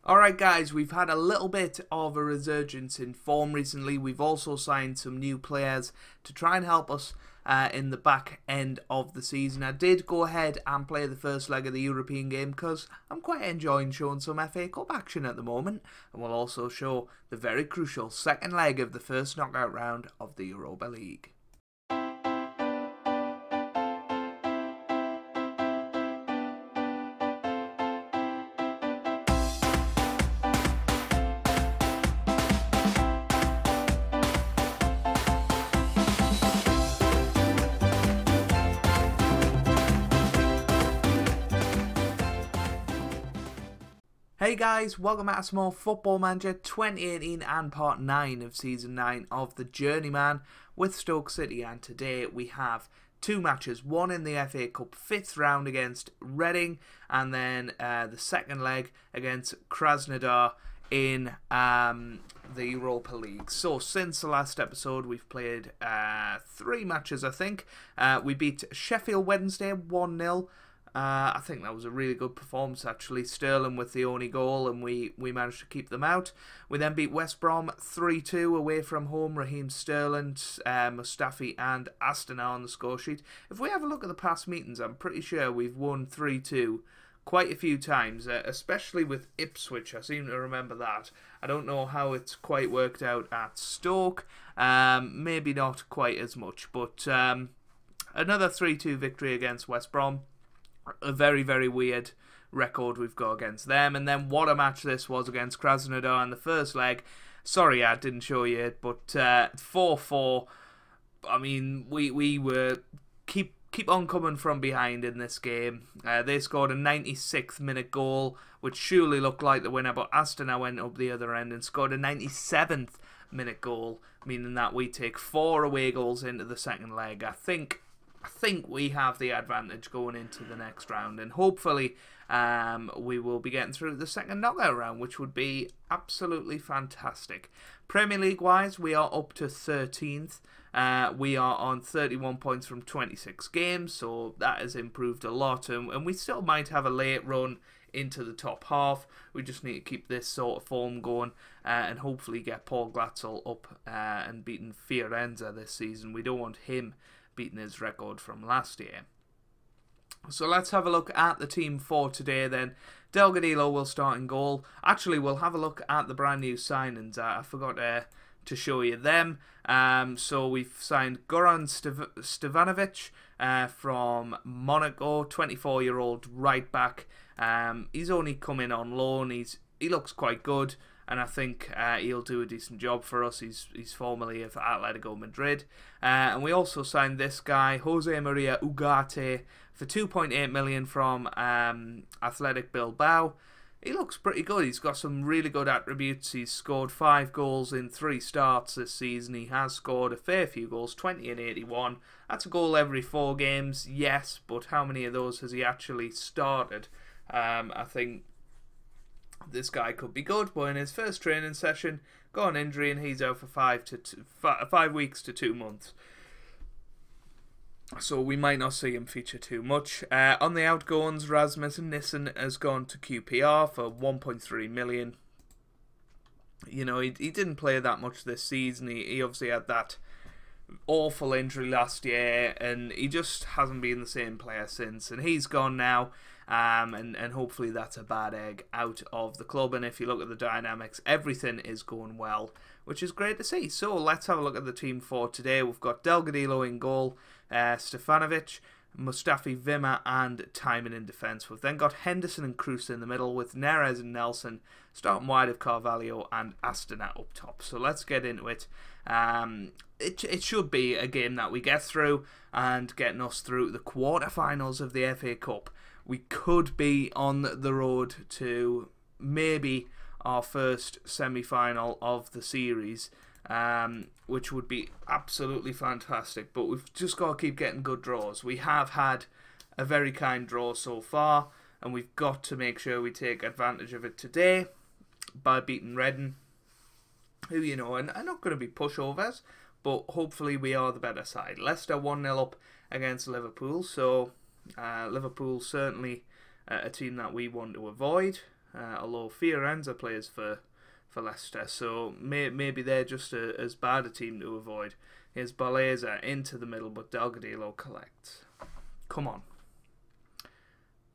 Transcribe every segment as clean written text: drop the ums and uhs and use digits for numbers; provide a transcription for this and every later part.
Alright guys, we've had a little bit of a resurgence in form recently. We've also signed some new players to try and help us in the back end of the season. I did go ahead and play the first leg of the European game because I'm quite enjoying showing some FA Cup action at the moment. And we'll also show the very crucial second leg of the first knockout round of the Europa League. Hey guys, welcome back to Small Football Manager 2018 and part 9 of season 9 of the Journeyman with Stoke City, and today we have two matches, one in the FA Cup 5th round against Reading and then the second leg against Krasnodar in the Europa League. So since the last episode we've played 3 matches I think. We beat Sheffield Wednesday 1-0. I think that was a really good performance actually. Sterling with the only goal and we managed to keep them out. We then beat West Brom 3-2 away from home. Raheem Sterling, Mustafi and Ashton on the score sheet. If we have a look at the past meetings, I'm pretty sure we've won 3-2 quite a few times, especially with Ipswich. I seem to remember that. I don't know how it's quite worked out at Stoke. Maybe not quite as much, but another 3-2 victory against West Brom. A very, very weird record we've got against them. And then what a match this was against Krasnodar in the first leg. Sorry I didn't show you it, but 4-4. I mean, we were keep on coming from behind in this game. They scored a 96th minute goal, which surely looked like the winner, but Ashton went up the other end and scored a 97th minute goal, meaning that we take 4 away goals into the second leg. I think we have the advantage going into the next round, and hopefully we will be getting through the second knockout round, which would be absolutely fantastic. Premier League wise, we are up to 13th. We are on 31 points from 26 games, so that has improved a lot, and we still might have a late run into the top half. We just need to keep this sort of form going and hopefully get Paul Glatzel up and beating Fiorenza this season. We don't want him beating his record from last year. So let's have a look at the team for today then. Delgadillo will start in goal. Actually, we'll have a look at the brand new signings. I forgot to show you them. So we've signed Goran Stevanovic from Monaco, 24-year-old right back. He's only come in on loan. He looks quite good, and I think he'll do a decent job for us. He's formerly of Atletico Madrid. And we also signed this guy, Jose Maria Ugarte, for 2.8 million from Athletic Bilbao. He looks pretty good. He's got some really good attributes. He's scored 5 goals in 3 starts this season. He has scored a fair few goals, 20 and 81. That's a goal every 4 games, yes, but how many of those has he actually started? I think this guy could be good, but in his first training session, got an injury and he's out for 5 weeks to 2 months. So we might not see him feature too much. On the outgoings, Rasmus Nissen has gone to QPR for 1.3 million. You know, he didn't play that much this season. He obviously had that awful injury last year, and he just hasn't been the same player since. And he's gone now. And hopefully that's a bad egg out of the club. And if you look at the dynamics, everything is going well, which is great to see. So let's have a look at the team for today. We've got Delgadillo in goal, Stefanovic, Mustafi, Vima and Timon in defence. We've then got Henderson and Cruz in the middle, with Neres and Nelson starting wide of Carvalho and Ashton up top. So let's get into it. It should be a game that we get through, and getting us through the quarterfinals of the FA Cup. We could be on the road to maybe our first semi-final of the series, which would be absolutely fantastic. But we've just got to keep getting good draws. We have had a very kind draw so far, and we've got to make sure we take advantage of it today by beating Reading, who, you know, are not going to be pushovers, but hopefully we are the better side. Leicester 1-0 up against Liverpool, so Liverpool certainly a team that we want to avoid. although Fiorenza plays for Leicester, so maybe they're just as bad a team to avoid. Here's Baleza into the middle, but Delgadillo collects. Come on.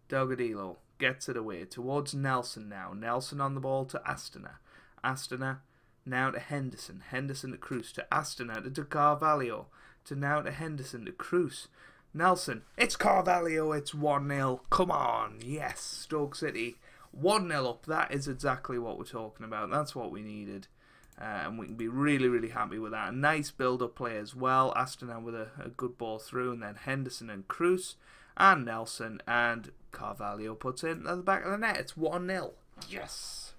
Delgadillo gets it away towards Nelson now. Nelson on the ball to Astana. Astana now to Henderson. Henderson to Cruz. To Astana to Carvalho. To now to Henderson to Cruz. Nelson. It's Carvalho. It's 1-0. Come on. Yes. Stoke City. 1-0 up. That is exactly what we're talking about. That's what we needed. And we can be really, really happy with that. A nice build-up play as well. Astana with a good ball through. And then Henderson and Cruz. And Nelson. And Carvalho puts it at the back of the net. It's 1-0. Yes.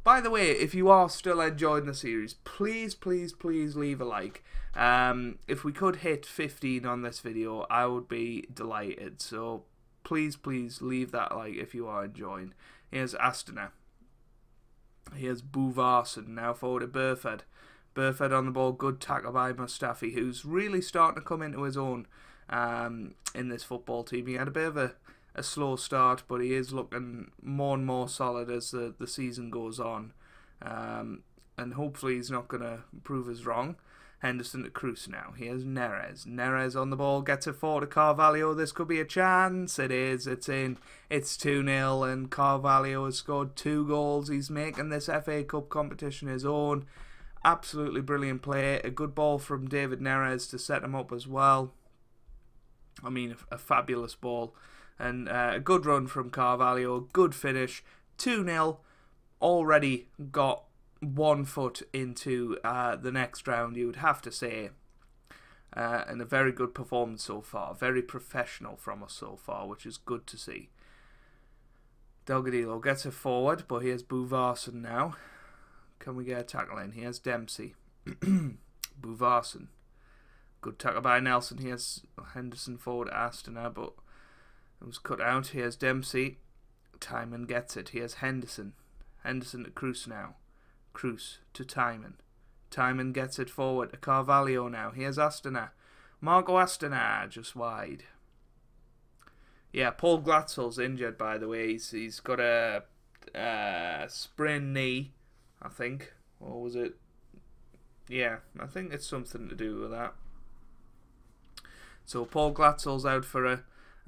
By the way, if you are still enjoying the series, please, please, please leave a like. If we could hit 15 on this video, I would be delighted. So please, please leave that like if you are enjoying. Here's Astana. Here's Buvarsson now forward to Burford. Burford on the ball. Good tackle by Mustafi, who's really starting to come into his own in this football team. He had a bit of a slow start, but he is looking more and more solid as the season goes on. And hopefully he's not going to prove us wrong. Henderson to Cruz now. Here's Neres. Neres on the ball. Gets it forward to Carvalho. This could be a chance. It is. It's in. It's 2-0 and Carvalho has scored 2 goals. He's making this FA Cup competition his own. Absolutely brilliant play. A good ball from David Neres to set him up as well. I mean, a fabulous ball. And a good run from Carvalho. Good finish. 2-0. Already got 1 foot into the next round, you would have to say. And a very good performance so far. Very professional from us so far, which is good to see. Delgadillo gets it forward, but here's Buvarsson now. Can we get a tackle in? Here's Dempsey. Buvarsson. Good tackle by Nelson. Here's Henderson forward to Astana, but it was cut out. Here's Dempsey. Timon gets it. Here's Henderson. Henderson to Cruz now. Cruz to Timon. Timon gets it forward to Carvalho now. Here's Astana. Marco Astana just wide. Yeah, Paul Glatzel's injured, by the way. He's got a sprained knee, I think. Or was it? Yeah, I think it's something to do with that. So Paul Glatzel's out for a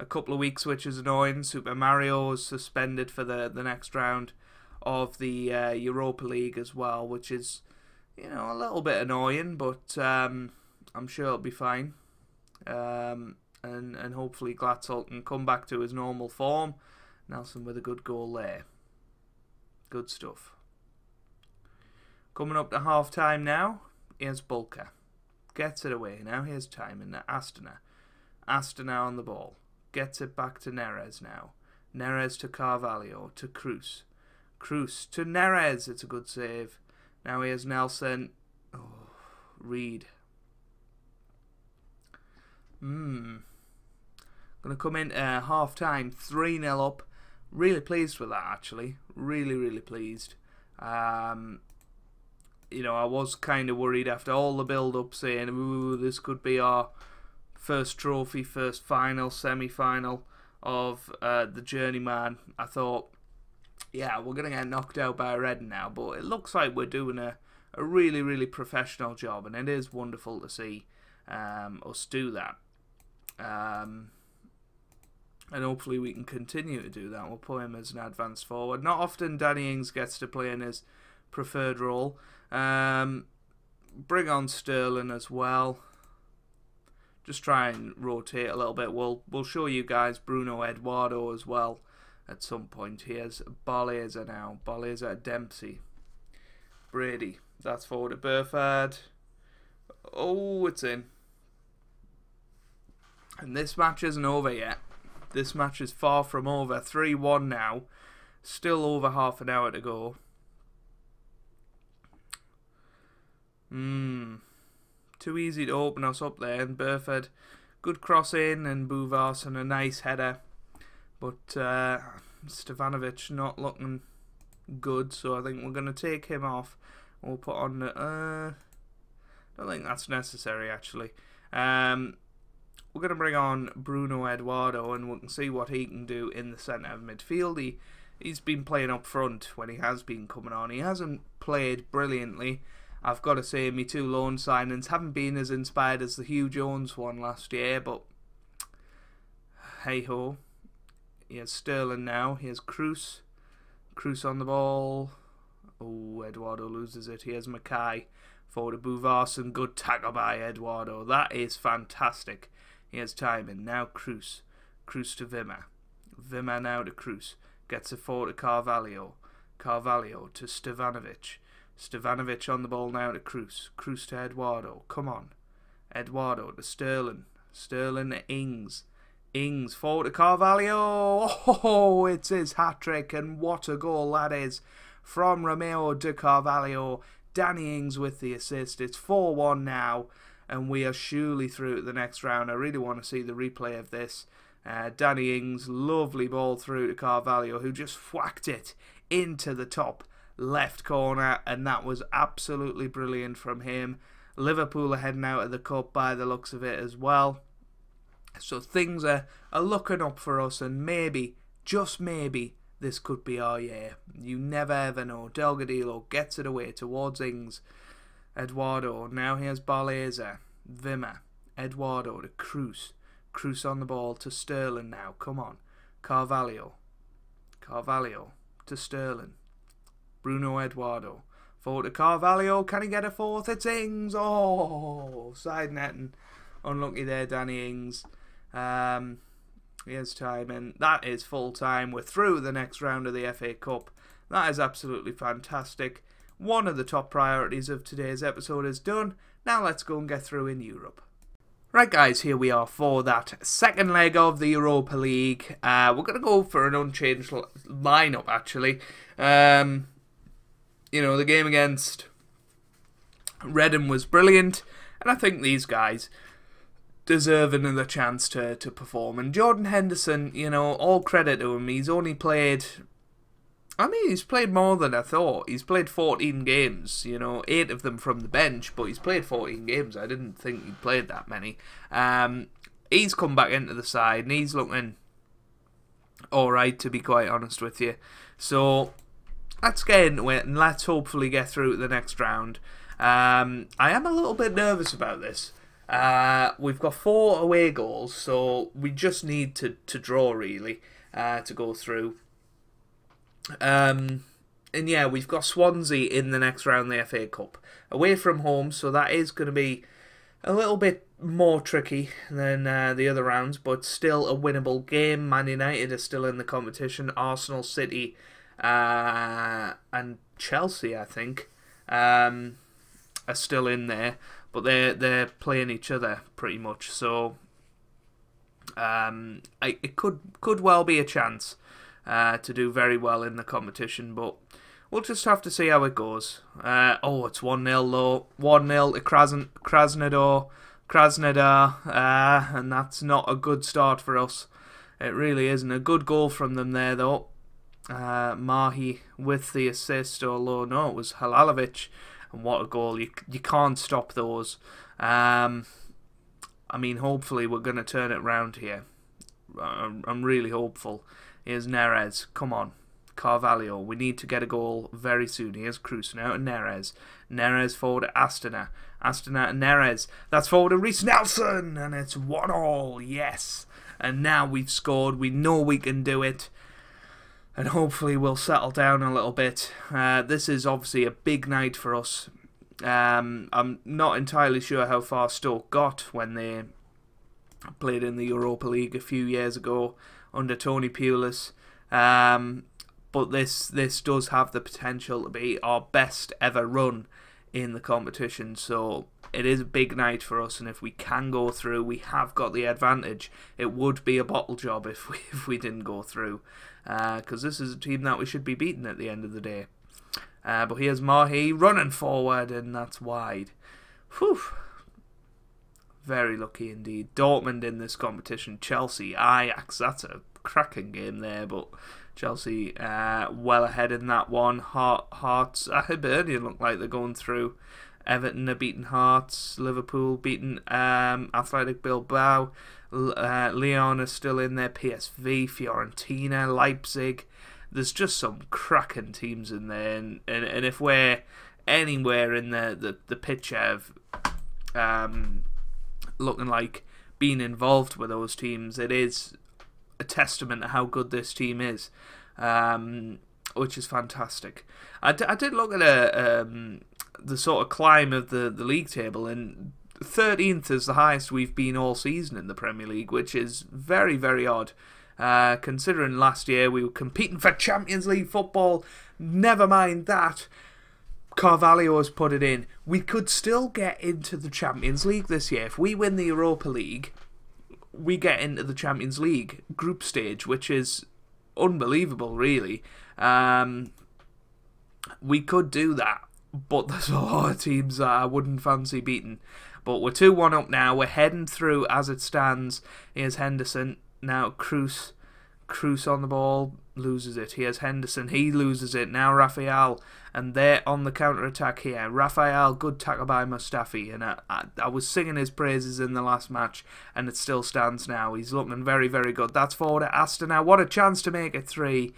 couple of weeks, which is annoying. Super Mario is suspended for the next round of the Europa League as well, which is, you know, a little bit annoying, but I'm sure it'll be fine. And hopefully Glatzel can come back to his normal form. Nelson with a good goal there. Good stuff. Coming up to half time now. Here's Bulka. Gets it away now. Here's Timon. Astana. Astana on the ball. Gets it back to Neres now. Neres to Carvalho. To Cruz. Cruz to Neres. It's a good save. Now here's Nelson. Oh, Reed. Going to come in half time. 3-0 up. Really pleased with that, actually. Really, really pleased. You know, I was kind of worried after all the build-up saying, ooh, this could be our first trophy, first final, semi-final of the Journeyman. I thought, yeah, we're going to get knocked out by Reading now, but it looks like we're doing a really, really professional job, and it is wonderful to see us do that. And hopefully we can continue to do that. We'll put him as an advanced forward. Not often Danny Ings gets to play in his preferred role. Bring on Sterling as well. Just try and rotate a little bit. We'll show you guys Bruno Eduardo as well at some point. Here's Baleza now. Baleza Dempsey. Brady. That's forward to Burford. Oh, it's in. And this match isn't over yet. This match is far from over. 3-1 now. Still over half an hour to go. Too easy to open us up there. And Burford, good cross in, and Buvarsson a nice header. But Stevanovic not looking good, so I think we're going to take him off. We'll put on the... I don't think that's necessary, actually. We're going to bring on Bruno Eduardo, and we can see what he can do in the centre of midfield. he's been playing up front when he has been coming on. He hasn't played brilliantly. I've got to say, my 2 loan signings haven't been as inspired as the Hugh Jones one last year, but hey-ho. He has Sterling now. He has Cruz. Cruz on the ball. Oh, Eduardo loses it. He has Mackay. Forward to Buvarsson. Good tackle by Eduardo. That is fantastic. He has timing. Now Cruz. Cruz to Vimmer. Vimmer now to Cruz. Gets it forward to Carvalho. Carvalho to Stevanovic. Stevanovic on the ball now to Cruz. Cruz to Eduardo. Come on. Eduardo to Sterling. Sterling to Ings. Ings forward to Carvalho. Oh, it's his hat-trick, and what a goal that is from Romeo de Carvalho. Danny Ings with the assist. It's 4-1 now, and we are surely through to the next round. I really want to see the replay of this. Danny Ings, lovely ball through to Carvalho, who just whacked it into the top left corner, and that was absolutely brilliant from him. Liverpool are heading out of the cup by the looks of it as well. So things are looking up for us, and maybe, just maybe, this could be our year. You never ever know. Delgadillo gets it away towards Ings. Eduardo, now he has Barleza. Vimmer. Eduardo to Cruz. Cruz on the ball to Sterling now. Come on. Carvalho. Carvalho to Sterling. Bruno Eduardo. Forward to Carvalho. Can he get a fourth? It's Ings. Oh, side netting. Unlucky there, Danny Ings. Here's time, and that is full time. We're through the next round of the FA Cup. That is absolutely fantastic. One of the top priorities of today's episode is done. Now let's go and get through in Europe. Right guys, here we are for that second leg of the Europa League. We're going to go for an unchanged lineup actually. You know, the game against Reading was brilliant, and I think these guys deserve another chance to perform. And Jordan Henderson, you know, all credit to him. He's only played, I mean, he's played more than I thought. He's played 14 games, you know, 8 of them from the bench, but he's played 14 games. I didn't think he'd played that many. He's come back into the side, and he's looking alright, to be quite honest with you. So let's get into it, and let's hopefully get through to the next round. I am a little bit nervous about this. We've got 4 away goals, so we just need to draw, really, to go through. And yeah, we've got Swansea in the next round of the FA Cup. Away from home, so that is going to be a little bit more tricky than the other rounds, but still a winnable game. Man United are still in the competition. Arsenal, City, and Chelsea, I think, are still in there. But they're playing each other pretty much, so it could well be a chance to do very well in the competition, but we'll just have to see how it goes. Oh, it's 1-0 though. 1-0 to Krasnodar, and that's not a good start for us. It really isn't. A good goal from them there though. Mahi with the assist, although no, it was Halalovic. And what a goal. You can't stop those. I mean, hopefully we're going to turn it round here. I'm really hopeful. Here's Neres. Come on. Carvalho. We need to get a goal very soon. Here's Cruz now to Neres. Neres forward to Astana. Astana to Neres. That's forward to Reece Nelson. And it's 1-1. Yes. And now we've scored. We know we can do it. And hopefully we'll settle down a little bit. This is obviously a big night for us. I'm not entirely sure how far Stoke got when they played in the Europa League a few years ago under Tony Pulis. But this does have the potential to be our best ever run in the competition. So it is a big night for us, and if we can go through, we have got the advantage. It would be a bottle job if we didn't go through. Because this is a team that we should be beating at the end of the day. But here's Mahi running forward, and that's wide. Whew. Very lucky indeed. Dortmund in this competition. Chelsea, Ajax. That's a cracking game there, but Chelsea well ahead in that one. Hearts, Hibernian look like they're going through. Everton are beating Hearts. Liverpool beating Athletic Bilbao. Lyon is still in there. PSV, Fiorentina, Leipzig. there's just some cracking teams in there, and if we're anywhere in the picture of looking like being involved with those teams, it is a testament to how good this team is, which is fantastic. I did look at the sort of climb of the league table, and 13th is the highest we've been all season in the Premier League, which is very, very odd. Considering last year we were competing for Champions League football. Never mind that, Carvalho has put it in. We could still get into the Champions League this year. If we win the Europa League, we get into the Champions League group stage, which is unbelievable, really. We could do that, but there's a lot of teams that I wouldn't fancy beating. But we're 2-1 up now. We're heading through as it stands. Here's Henderson. Now Cruz on the ball, loses it. Here's Henderson, he loses it. Now Raphael, and they're on the counter-attack here. Raphael, good tackle by Mustafi, and I was singing his praises in the last match, and it still stands now. He's looking very, very good. That's forward at Ashton now. What a chance to make it 3.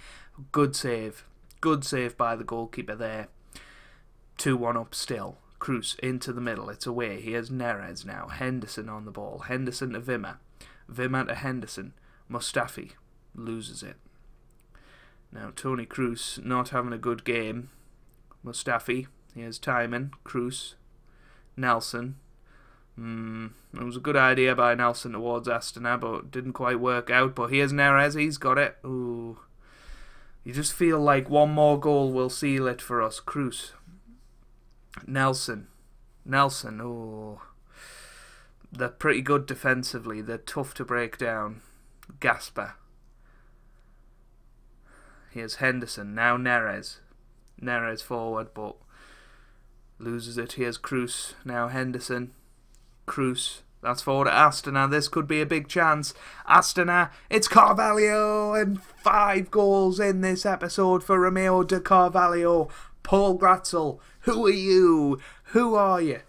Good save. Good save by the goalkeeper there. 2-1 up still. Cruz into the middle. It's away. Here's Neres now. Henderson on the ball. Henderson to Wimmer. Wimmer to Henderson. Mustafi loses it. Now Tony Cruz not having a good game. Mustafi. Here's Timon. Cruz. Nelson. It was a good idea by Nelson towards Ashton, but didn't quite work out. But here's Neres. He's got it. Ooh. You just feel like one more goal will seal it for us. Cruz. Nelson. Oh. They're pretty good defensively. They're tough to break down. Gasper. Here's Henderson. Now Neres. Neres forward, but loses it. Here's Cruz. Now Henderson. Cruz. That's forward to Ashton. Now this could be a big chance. Ashton. It's Carvalho, and 5 goals in this episode for Romeo de Carvalho. Paul Gratzel. Who are you? Who are you?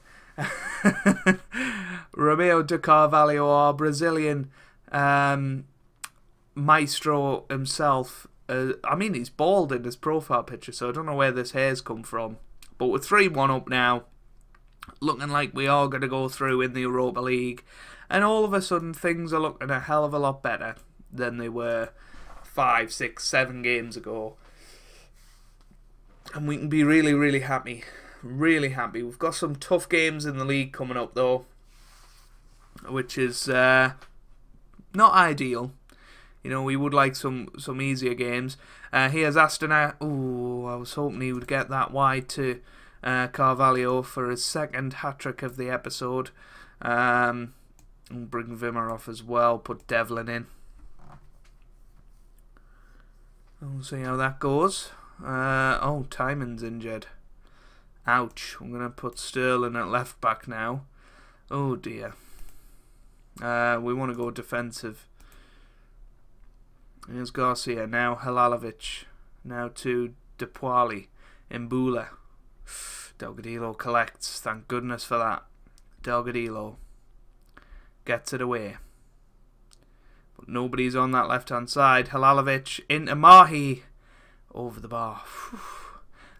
Romeo de Carvalho, our Brazilian maestro himself. I mean, he's bald in his profile picture, so I don't know where this hair's come from. But we're 3-1 up now, looking like we are going to go through in the Europa League, and all of a sudden things are looking a hell of a lot better than they were 5, 6, 7 games ago. And we can be really, really happy. Really happy. We've got some tough games in the league coming up though, which is not ideal. You know, we would like some easier games. Here's Ashton. Ooh, I was hoping he would get that wide to Carvalho for his 2nd hat-trick of the episode. And bring Wimmer off as well. Put Devlin in. We'll see how that goes. Oh, Timon's injured. Ouch. I'm going to put Sterling at left back now. Oh dear. We want to go defensive. Here's Garcia. Now Halalovic. Now to Depoali. Mbula. Delgadillo collects. Thank goodness for that. Delgadillo gets it away. But nobody's on that left-hand side. Halalovic into Mahi. Over the bar.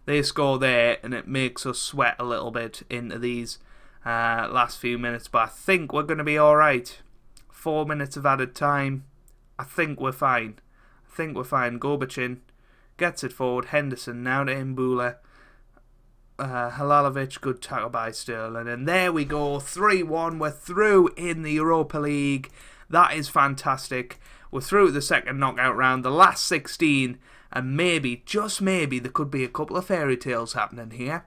They score there, and it makes us sweat a little bit into these last few minutes. But I think we're going to be alright. 4 minutes of added time. I think we're fine. Gobachin gets it forward. Henderson now to Mbula. Halalovic, good tackle by Sterling. And there we go. 3-1. We're through in the Europa League. That is fantastic. We're through the 2nd knockout round. The last 16. And maybe, just maybe, there could be a couple of fairy tales happening here.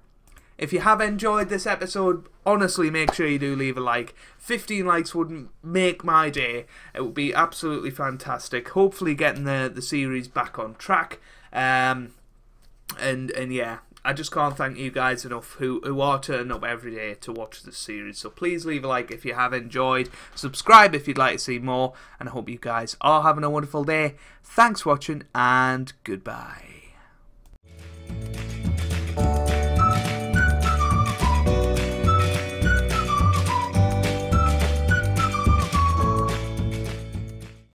If you have enjoyed this episode, honestly, make sure you do leave a like. 15 likes would make my day. It would be absolutely fantastic. Hopefully getting the series back on track. And yeah, I just can't thank you guys enough who are turning up every day to watch this series. So please leave a like if you have enjoyed. Subscribe if you'd like to see more. And I hope you guys are having a wonderful day. Thanks for watching, and goodbye.